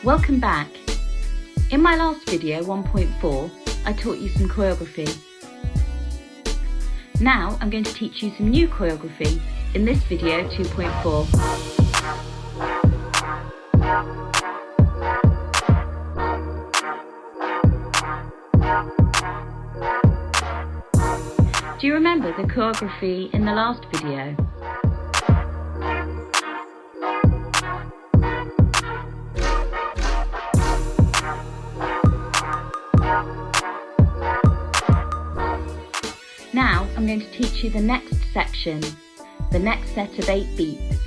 Welcome back. In my last video 1.4, I taught you some choreography. Now I'm going to teach you some new choreography in this video 2.4. Do you remember the choreography in the last video? Now I'm going to teach you the next section, the next set of 8 beats.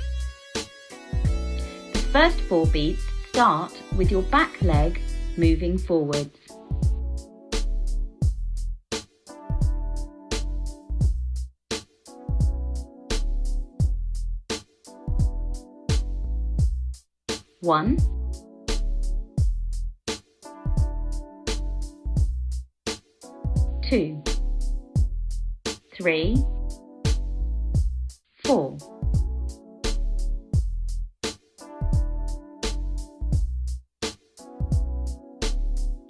The first 4 beats start with your back leg moving forwards. One, 2, 3, 4.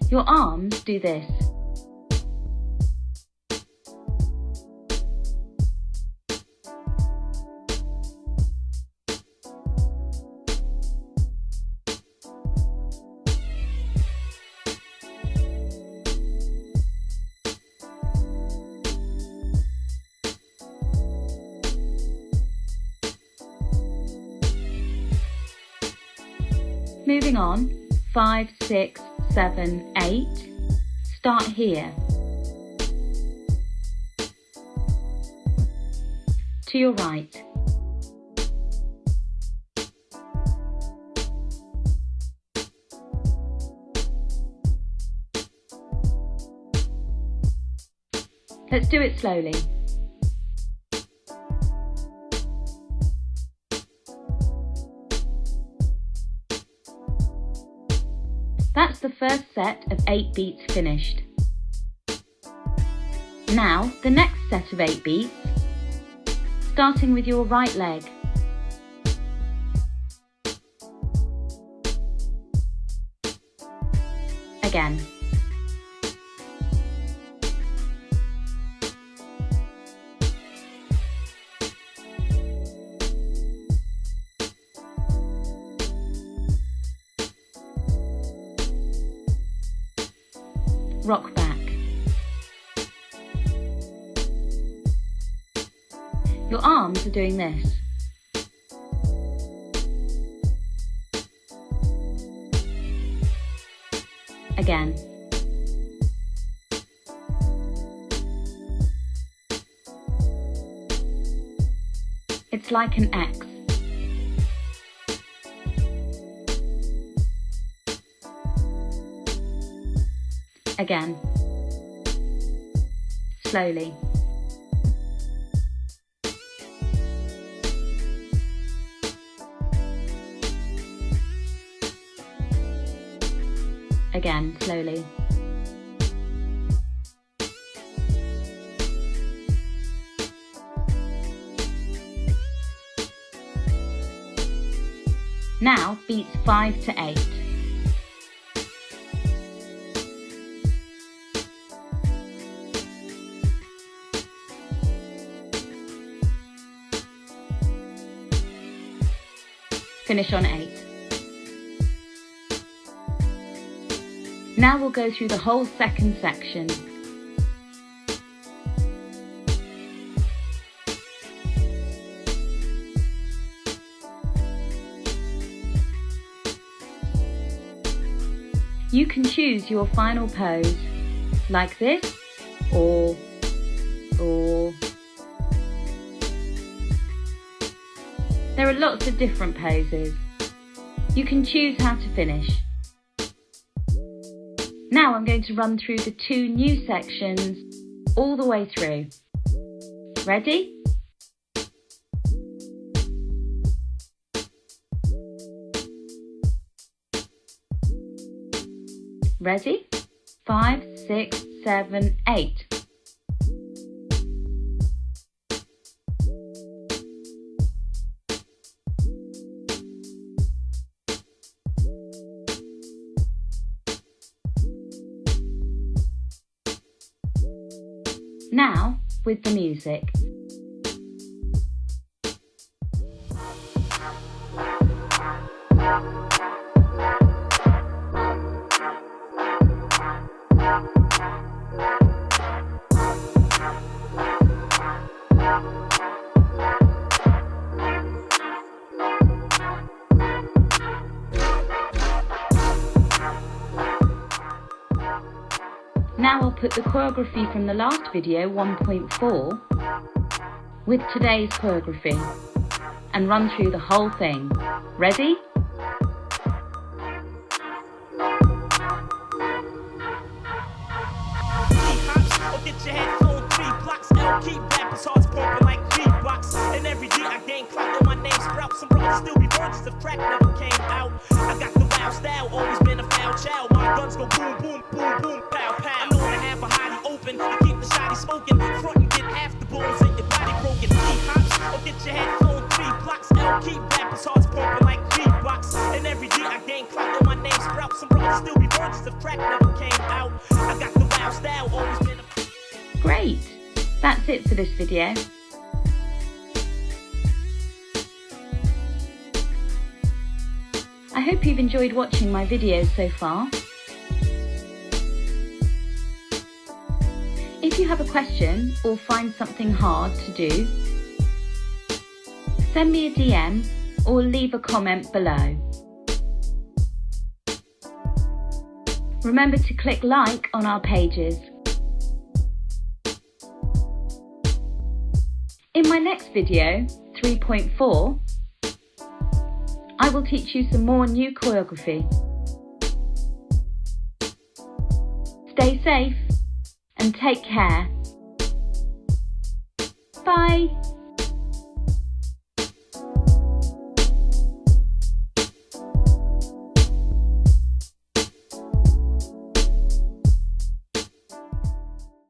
Your arms do this. Moving on, 5, 6, 7, 8. Start here. To your right. Let's do it slowly. That's the first set of 8 beats finished. Now, the next set of 8 beats, starting with your right leg. Again. Rock back. Your arms are doing this. Again. It's like an X. Again. Slowly. Again, slowly. Now, beats 5 to 8. Finish on 8. Now we'll go through the whole second section. You can choose your final pose, like this, or. There are lots of different poses. You can choose how to finish. Now I'm going to run through the 2 new sections all the way through. Ready? Ready? 5, 6, 7, 8. Now, with the music. Now I'll put the choreography from the last video 1.4 with today's choreography and run through the whole thing. Ready? Get your head flown 3 blocks. L keep rappers hearts pumping like beatbox. And every day I gain clout on my name sprout. Some brothers still be virgins if crack never came out. I got the wild style, always been a foul child. My guns go boom, boom, boom, boom, pow, pow. I know to have a hottie open, to keep the shotty smoking. Front and get half the bones and your body broken. Hops, or get your head flown 3 blocks. L keep rappers hearts pumping like beatbox. And every day I gain clout on my name sprout. Some brothers still be virgins if crack never came out. I got the wild style, always been a Great! That's it for this video. I hope you've enjoyed watching my videos so far. If you have a question or find something hard to do, send me a DM or leave a comment below. Remember to click like on our pages. In my next video, 3.4, I will teach you some more new choreography. Stay safe and take care. Bye!